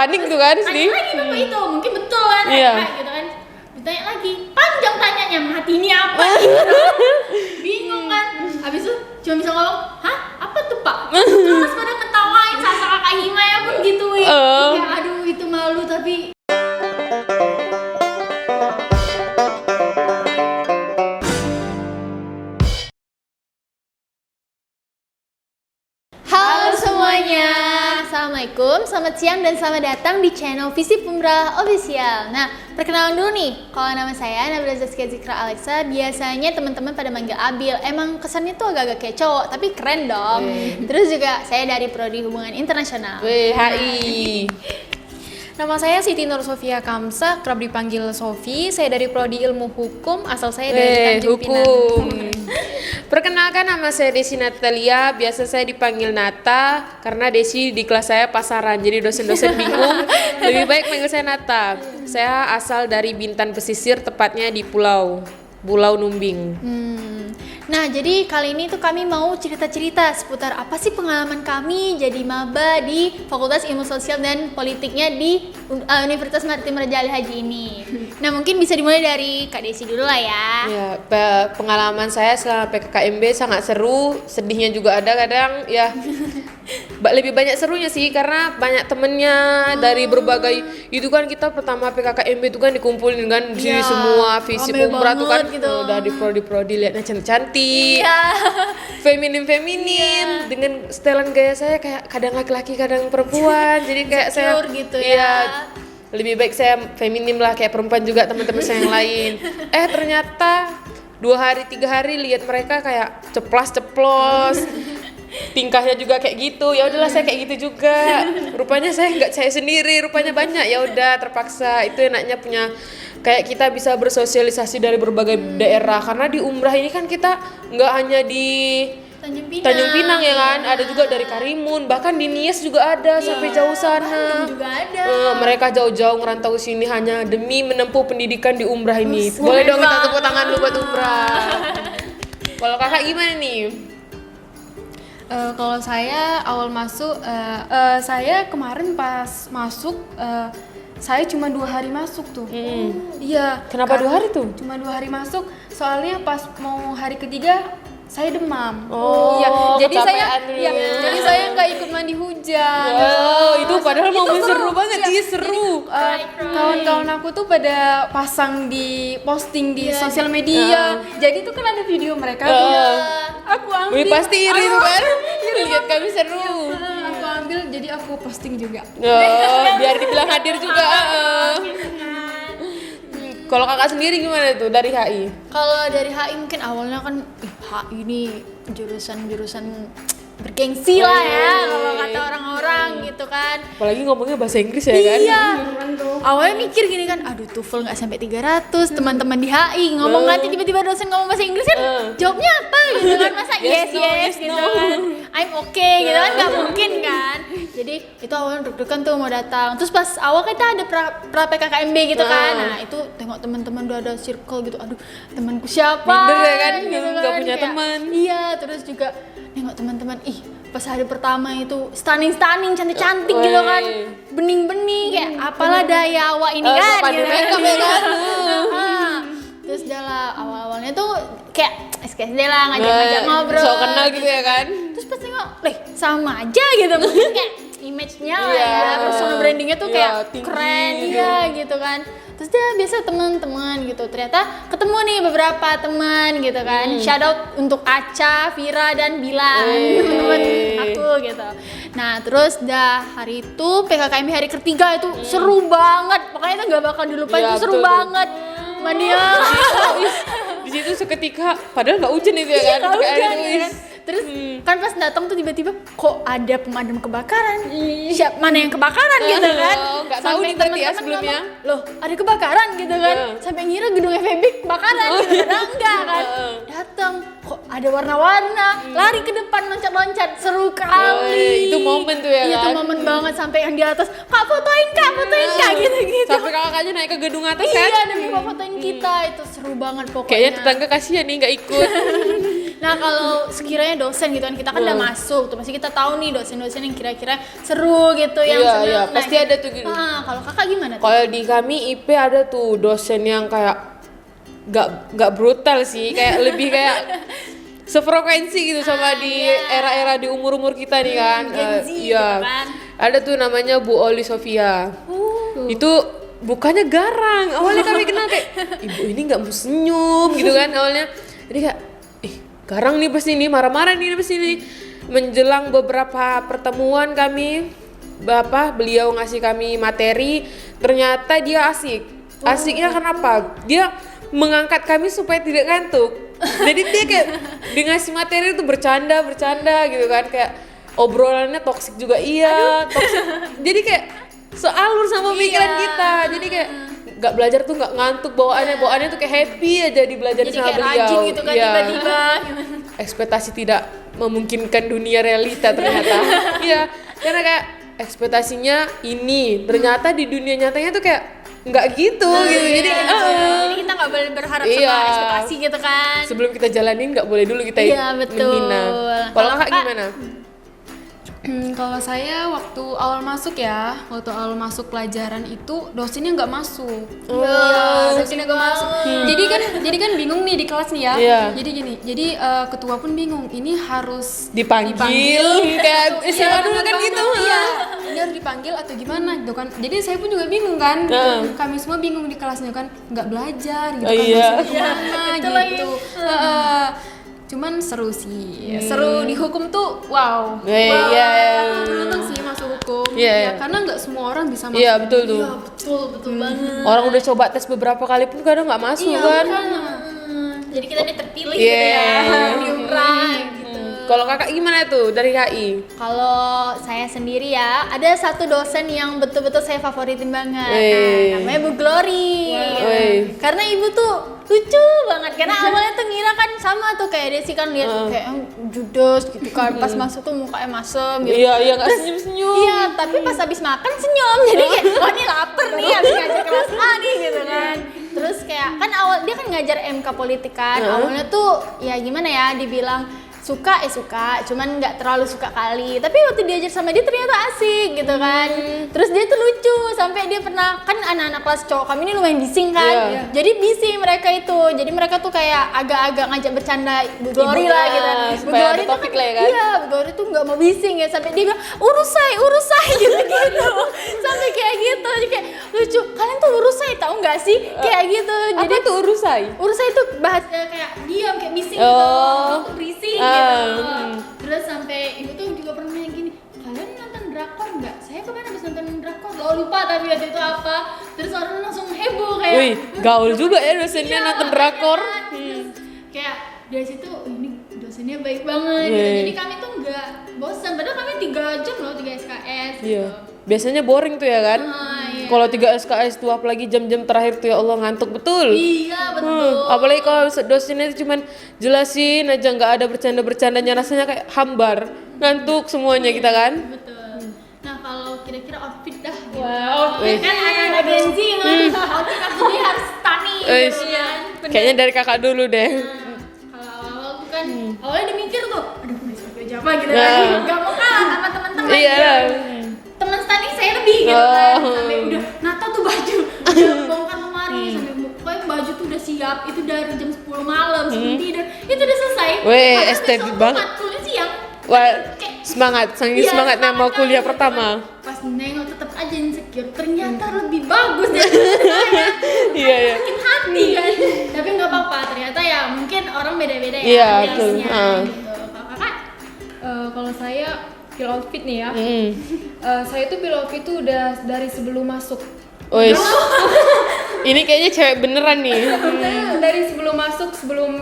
panik tuh kan sih. Tanya lagi bapak itu, mungkin betul kan, Iya. gitu kan. Ditanya lagi, panjang tanyanya, mati ini apa? Gitu. Bingung kan. Habis itu cuma bisa ngomong, hah? Apa tuh pak? Terus pada ketawain, sasa kakak Himaya pun gituin. Ya aduh itu malu tapi. Halo semuanya, assalamualaikum, selamat siang dan selamat datang di channel Visip Umrah Official. Nah, perkenalan dulu nih, kalau nama saya Nabila Zaskia Zikra Alexa, biasanya teman-teman pada manggil Abil. Emang kesannya tuh agak-agak kayak cowok, tapi keren dong. Terus juga saya dari Prodi Hubungan Internasional. HI. Nama saya Siti Nur Sofia Kamsa, kerap dipanggil Sofi. Saya dari Prodi Ilmu Hukum, asal saya dari Tanjung Pinang. Hukum. Perkenalkan, nama saya Desi Natalia, biasa saya dipanggil Nata karena Desi di kelas saya pasaran, jadi dosen-dosen bingung. Lebih baik panggil saya Nata. Saya asal dari Bintan Pesisir, tepatnya di Pulau Numbing. Nah, jadi kali ini tuh kami mau cerita-cerita seputar apa sih pengalaman kami jadi maba di Fakultas Ilmu Sosial dan Politiknya di Universitas Maritim Raja Ali Haji ini. Nah, mungkin bisa dimulai dari Kak Desi dulu lah ya. Ya, pengalaman saya selama PKKMB sangat seru, sedihnya juga ada kadang ya. Lebih banyak serunya sih karena banyak temennya dari berbagai, itu kan kita pertama PKKMB itu kan dikumpulin kan di sini semua Visip rame Umrah tuh kan banget gitu. udah di prodi lihatnya cantik-cantik, feminin dengan setelan gaya saya kayak kadang laki-laki kadang perempuan, jadi kayak saya Insecure gitu ya. lebih baik saya feminim lah kayak perempuan juga teman-teman saya yang lain. Ternyata 2 hari 3 hari lihat mereka kayak ceplos tingkahnya juga kayak gitu, ya udahlah saya kayak gitu juga. Rupanya saya sendiri, rupanya banyak, ya udah terpaksa. Itu enaknya punya kayak kita bisa bersosialisasi dari berbagai daerah, karena di umrah ini kan kita nggak hanya di Tanjung Pinang ya kan, ada juga dari Karimun, bahkan di Nias juga ada sampai jauh sana. Bandung juga ada. Mereka jauh-jauh ngerantau sini hanya demi menempuh pendidikan di umrah ini. Boleh dong kita tepuk tangan dulu buat umrah. Kalau kakak gimana nih? Kalau saya awal masuk, saya kemarin pas masuk, saya cuma 2 hari masuk tuh. Iya. Kenapa 2 hari tuh? Cuma 2 hari masuk, soalnya pas mau hari ketiga saya demam. Oh, iya. Jadi kecapean dulu. jadi saya nggak ikut mandi hujan. Itu padahal momen seru banget sih, seru. Kawan-kawan aku tuh pada pasang di posting di sosial media. Jadi tuh kan ada video mereka. Aku ambil. Wih, pasti iri tuh kan. Lihat kami seru. Aku ambil, jadi aku posting juga. Biar dibilang hadir juga. Kalau kakak sendiri gimana tuh dari HI? Kalau dari HI mungkin awalnya kan HI ini jurusan bergengsi lah ya kalau kata orang-orang gitu kan. Apalagi ngomongnya bahasa Inggris ya kan? Iya. Awalnya mikir gini kan, aduh TOEFL nggak sampai 300, teman-teman di HI ngomong nanti tiba-tiba dosen ngomong bahasa Inggris kan jawabnya apa gitu kan, masa yes gitu kan, I'm okay gitu kan, nggak mungkin kan. Jadi itu awalnya deg-degan tuh mau datang. Terus pas awal kita ada pra PKKMB gitu kan, nah itu tengok teman-teman udah ada circle gitu, aduh temanku siapa? Minder ya kan, gitu nggak punya Kayak, teman. Iya, terus juga nengok teman-teman, pas hari pertama itu stunning cantik-cantik gitu kan, bening-bening kayak apalah daya awak ini kan padu gitu. makeup ya kan. Terus dah lah awal-awalnya tuh kayak SKSD lah ngajak ngobrol So kenal gitu ya kan. Terus pas nengok, sama aja gitu, mungkin kayak image-nya lah ya, personal brandingnya tuh kayak tinggi, keren gitu kan. Terus dia biasa teman-teman gitu, ternyata ketemu nih beberapa teman gitu kan. Shout out untuk Aca, Vira, dan Bila, teman-teman aku gitu. Nah terus dah hari itu PKKMB hari ketiga itu seru banget, pokoknya itu gak bakal dilupain, itu seru banget. Mania. Di situ seketika, padahal nggak hujan itu ya kan? Nggak hujan, Kayak ya kan? Terus kan pas datang tuh tiba-tiba kok ada pemadam kebakaran. Siapa mana yang kebakaran gitu kan? Nggak tahu nih berarti ya sebelumnya. Ngomong, loh ada kebakaran gitu kan? Sampai ngira gedung FEB kebakaran gitu kan? Enggak kan? Datang kok ada warna-warna, lari ke depan loncat-loncat, seru kali. Itu momen tuh ya Itu kan? momen banget sampai yang di atas, kak fotoin kak gitu-gitu. Sampai kakaknya naik ke gedung atas kan? Iya, demi fotoin kita, itu seru banget pokoknya. Kayaknya tetangga kasihan nih nggak ikut. Nah kalau sekiranya dosen gitu kan, kita kan udah masuk tuh, pasti kita tahu nih dosen-dosen yang kira-kira seru gitu, yang Iya, seneng. iya, Nah, pasti ada tuh gitu. Kalau kakak gimana tuh? Kalau di kami IP ada tuh dosen yang kayak nggak brutal sih, kayak lebih kayak sefrekuensi gitu sama di era-era di umur-umur kita nih kan. Gen Z Iya. gitu kan. Ada tuh namanya Bu Oli Sofia. Itu bukannya garang. Awalnya kami kenal kayak ibu ini nggak mau senyum gitu kan awalnya. Jadi kayak garang nih pasti nih, marah-marah nih pasti nih. Menjelang beberapa pertemuan kami, beliau ngasih kami materi, ternyata dia asik. Asiknya kenapa? Dia mengangkat kami supaya tidak ngantuk. Jadi dia kayak dia ngasih materi itu bercanda gitu kan, kayak obrolannya toksik juga toksik. Jadi kayak sealur sama pikiran kita. Jadi kayak nggak belajar tuh nggak ngantuk, bawaannya tuh kayak happy aja di belajar Jadi sama kayak beliau. rajin gitu kan, Iya. tiba-tiba. Ekspektasi tidak memungkinkan dunia realita ternyata. Iya, karena kayak ekspektasinya ini, ternyata di dunia nyatanya tuh kayak nggak gitu gitu. Jadi Jadi kita nggak boleh berharap sama ekspektasi gitu kan. sebelum kita jalanin nggak boleh dulu kita Iya, betul. menghina. Kalau Kalau kakak Kakak? gimana? Kalau saya waktu awal masuk pelajaran itu dosennya nggak masuk. Iya, dosennya nggak masuk. Jadi kan bingung nih di kelas nih ya. Iya. Jadi ketua pun bingung. Ini harus Dipanggil kayak SMA dulu kan gitu. Iya, ini harus dipanggil atau gimana gitu kan. Jadi saya pun juga bingung kan. Kami semua bingung di kelasnya kan, nggak belajar gitu kan. Iya. Kemana gitu. Cuman seru sih. Seru di hukum tuh wow. Iya. Beruntung sih masuk hukum. Iya. Ya, karena nggak semua orang bisa masuk. Iya betul tuh. Betul banget. Orang udah coba tes beberapa kali pun kadang nggak masuk kan. Jadi kita nih terpilih Iya. gitu ya, diumrah gitu. Kalau kakak gimana tuh dari HI? Kalau saya sendiri ya, ada satu dosen yang betul-betul saya favoritin banget. Wey. Nah, namanya Bu Glory. Wey. Karena ibu tuh lucu banget. Karena awalnya tuh ngira kan sama tuh kayak Desi kan lihat kayak judes gitu kan. Pas masuk tuh mukanya masem gitu. Iya nggak senyum-senyum. Iya, tapi pas habis makan senyum. Jadi kayak, oh ini lapar nih, habis ngajar kelas A nih gitu kan. Terus kayak, kan dia kan ngajar MK politik kan. Awalnya tuh ya gimana ya, dibilang suka, cuman nggak terlalu suka kali. Tapi waktu diajar sama dia ternyata asik gitu kan. Terus dia tuh lucu, sampai dia pernah, kan anak-anak kelas cowok kami ini lumayan bising kan. Iya. Jadi bising mereka itu. Jadi mereka tuh kayak agak-agak ngajak bercanda Bu Glory lah gitu. Bu supaya ada Glory tuh topik kan, lah ya kan? iya, Bu Glory tuh nggak mau bising ya, sampai dia bilang urusai gitu. Sampai kayak gitu. Jadi kayak lucu. Kalian tuh urusai tahu nggak sih? Kayak gitu. Jadi Apa tuh urusai? urusai tuh bahas kayak diam, kayak bising Oh. gitu. Tuh berising gitu. Hmm. Terus sampai ibu tuh juga pernah nanya gini, kalian nonton drakor nggak? Saya kemarin habis nonton drakor, gak lupa tapi waktu itu apa. Terus orang langsung heboh kayak. Wih, gaul juga ya dosennya Iya, nonton drakor. makanya. Terus kayak dari situ, ini dosennya baik banget gitu. Wih. Jadi kami tuh nggak bosan, padahal kami 3 jam loh, 3 SKS Iya. gitu. Biasanya boring tuh ya kan? Iya. Kalau 3 SKS tuh apalagi jam-jam terakhir tuh ya Allah ngantuk betul. Iya betul. Apalagi kalau dosennya itu cuman jelasin aja nggak ada bercanda-bercandanya, rasanya kayak hambar, ngantuk semuanya kita kan. Betul. Nah kalau kira-kira outfit dah gitu. Wih. Kan anak-anak Gen Z yang outfit dia harus stunning Wih. gitu kan. Kayaknya dari kakak dulu deh. Kalau awal-awal tuh kan, awalnya dia mikir tuh, aduh gue bisa pakai apa gitu Nah. kan. Gak mau kalah sama teman-teman. Iya. Teman stunning saya lebih gitu kan. Sampai udah nata tuh baju, udah bongkar lemari, sampai pokoknya baju tuh udah siap. Itu dari jam 10 malam sebelum tidur. Itu udah selesai. Weh, Padahal STB besok tuh banget. matkulnya siang. Wah, Kayak, semangat, saking iya, semangatnya mau semangat kuliah kali. pertama. Pas nengok tetap aja insecure, ternyata lebih bagus dari saya. Iya, iya. Sakit hati kan. Tapi nggak apa-apa, ternyata ya mungkin orang beda-beda ya. Iya, taste-nya betul. gitu. Kalau kakak, Kalau saya feel outfit nih ya. Hmm. Saya tuh feel outfit tuh udah dari sebelum masuk. Wih, ini kayaknya cewek beneran nih. Saya dari sebelum masuk, sebelum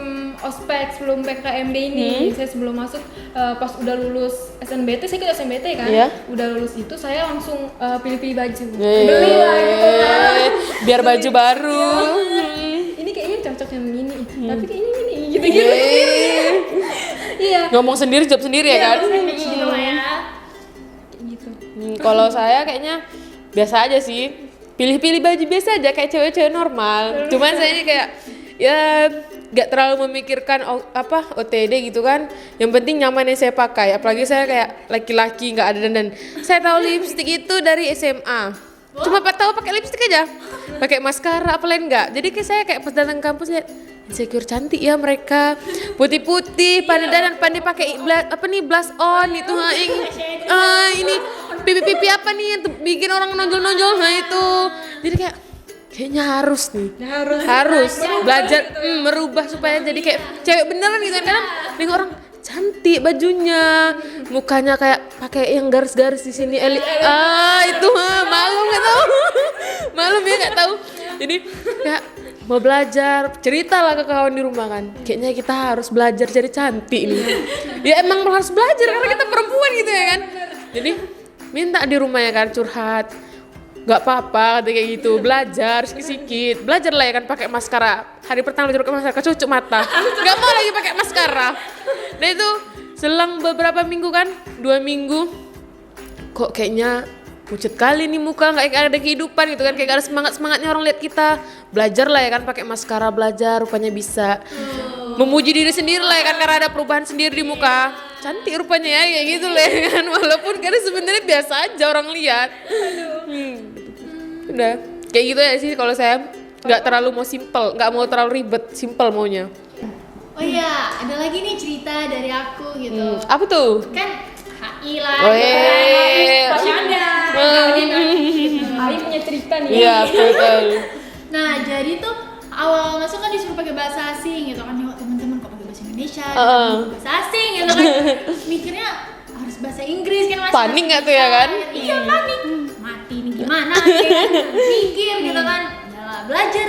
ospek, sebelum PKMB ini, saya sebelum masuk pas udah lulus SNBT, saya ikut SNBT kan. Iya. Udah lulus itu saya langsung pilih-pilih baju. Yeay. Beli lah gitu kan. Biar baju baru. Ini kayaknya cocok yang ini, tapi kayaknya ini gitu-gitu. Yeay. Iya. Ngomong sendiri, jawab sendiri ya kan? kayak gitu lah ya. Kayak gitu. Kalau saya kayaknya biasa aja sih. Pilih-pilih baju biasa aja kayak cewek-cewek normal. Cuman saya ini kayak ya nggak terlalu memikirkan OTD gitu kan. Yang penting nyaman yang saya pakai. Apalagi saya kayak laki-laki nggak ada dandan. Saya tahu lipstik itu dari SMA. Cuma tahu pakai lipstik aja. Pakai maskara apa lain enggak. Jadi kayak saya kayak pas datang kampus lihat insecure cantik ya mereka. Putih-putih, pandai dandan, pandai pakai blush on itu ini pipi-pipi apa nih yang bikin orang nonjol-nonjol itu. Jadi kayaknya harus belajar merubah supaya jadi kayak cewek beneran gitu kan. Kadang nengok orang cantik bajunya, mukanya kayak pakai yang garis-garis di sini itu malu nggak tahu. Malu ya nggak tahu. Jadi kayak mau belajar, ceritalah ke kawan di rumah kan. Kayaknya kita harus belajar jadi cantik nih. Ya emang harus belajar karena kita perempuan gitu ya kan. Jadi minta di rumah ya kan curhat. Gak apa-apa kayak gitu, belajar sikit-sikit. Belajar lah ya kan pakai maskara. Hari pertama belajar pakai maskara, kecucuk mata. Gak mau lagi pakai maskara. Nah itu selang beberapa minggu kan, 2 minggu. Kok kayaknya pucet kali nih muka, gak ada kehidupan gitu kan. Kayak gak ada semangat-semangatnya orang lihat kita. Belajar lah ya kan pakai maskara, belajar rupanya bisa. Memuji diri sendiri lah ya kan, karena ada perubahan sendiri di muka. Cantik rupanya ya kayak gitu lah ya kan. Walaupun karena sebenarnya biasa aja orang lihat. Udah kayak gitu ya sih kalau saya. Nggak terlalu mau simple, nggak mau terlalu ribet, simple maunya. Oh iya, ada lagi nih cerita dari aku gitu. Apa tuh? Kan HI lah. Ali punya cerita nih. Iya betul. Nah jadi tuh awal masuk kan disuruh pakai bahasa asing gitu kan. Nengok teman-teman kok pakai bahasa Indonesia, bahasa asing gitu kan. Mikirnya harus bahasa Inggris kan masih. Panik nggak tuh ya kan? Iya panik. Mati nih gimana ya kan? Mikir gitu kan. Yalah belajar.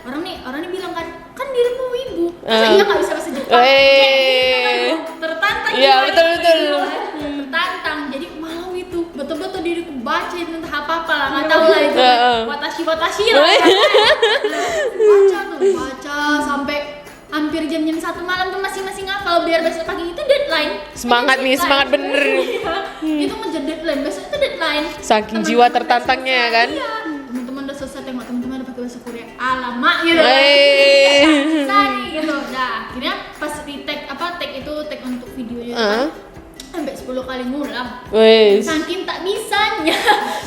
Orang nih bilang kan dirimu ibu. Masa iya nggak bisa bahasa Jepang? Kayak gitu kan. Tertantang. Iya betul. Tertantang. Jadi malam itu betul-betul diriku baca itu entah apa-apa lah, nggak tahu lah itu. Watashi lah. Baca sampai hampir jam-jam 1 malam tuh masih ngafal biar besok pagi itu deadline. Semangat nih, semangat bener. Itu ngejar deadline, besok itu deadline. Saking jiwa tertantangnya ya kan? Iya. Teman-teman udah selesai, tengok teman-teman udah pakai bahasa Korea. Alamak gitu kan. Sari gitu. Nah, akhirnya pas tag untuk videonya kan. Sampai 10 kali ngulang. Saking tak bisanya,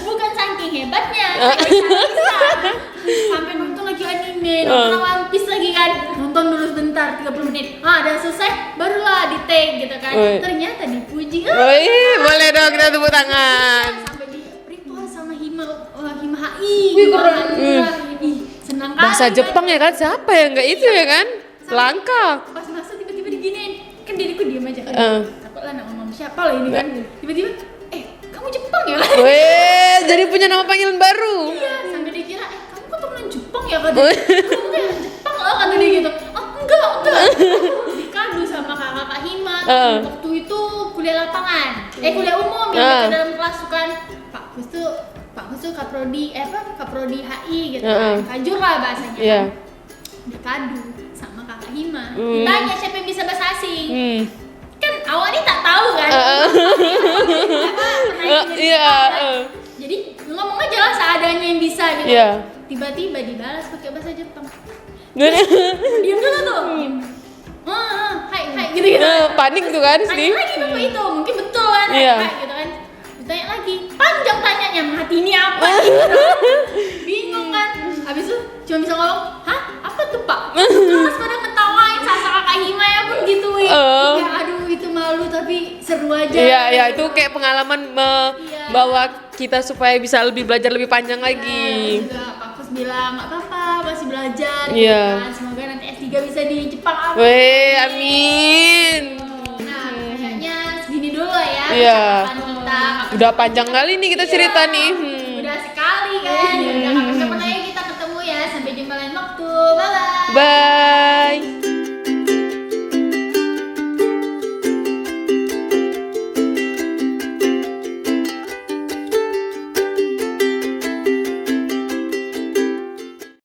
bukan saking hebatnya, saking bisa. Sampai nonton lagi anime, nonton One Piece lagi kan. Nonton dulu sebentar 30 menit. Udah selesai, barulah di tag gitu kan. Ternyata dipuji. Boleh dong kita tepuk tangan. Sampai di repost sama Hima HI. Senang kali. Bahasa Jepang ya kan? Siapa ya nggak itu ya kan? Langka. Pas masuk tiba-tiba diginiin. Kan diriku diam aja kan. Takutlah nak ngomong siapa lah ini kan. Tiba-tiba kamu Jepang ya kan? Jadi punya nama panggilan baru. Iya, sampai dikira kamu keturunan Jepang ya kan? Kamu kayak Jepang lah kata dia gitu. Enggak. Dikadu sama kakak Hima. Waktu itu kuliah lapangan. Kuliah umum yang dalam kelas kan. Pak Kus tuh kaprodi HI gitu kan. Kajur lah bahasanya. Iya. Dikadu sama kakak Hima. Ditanya siapa yang bisa bahasa asing. Kan awalnya tak tahu kan. Jadi ngomong aja lah seadanya yang bisa gitu. Tiba-tiba dibalas pakai bahasa Jepang. Diam dulu tuh. Hai gitu. Panik tuh kan sih. Tanya lagi bapak itu, mungkin betul kan. Hai gitu kan. Ditanya lagi, panjang tanyanya, mati ini apa? Bingung kan. Habis itu cuma bisa ngomong, hah? Apa tuh pak? Terus pada ngetawain sasa kakak Hima ya pun gituin. Ya aduh itu malu tapi seru aja. Iya itu kayak pengalaman membawa kita supaya bisa belajar lebih panjang lagi. Juga Pak Kus bilang nggak apa-apa masih belajar. Gitu kan. Semoga nanti S3 bisa di Jepang. Amin. Nah kayaknya segini dulu ya. Iya. Kita. Udah panjang kali nih kita cerita nih. Udah sekali kan. Udah kapan-kapan aja kita ketemu ya. Sampai jumpa lain waktu. Bye. Bye.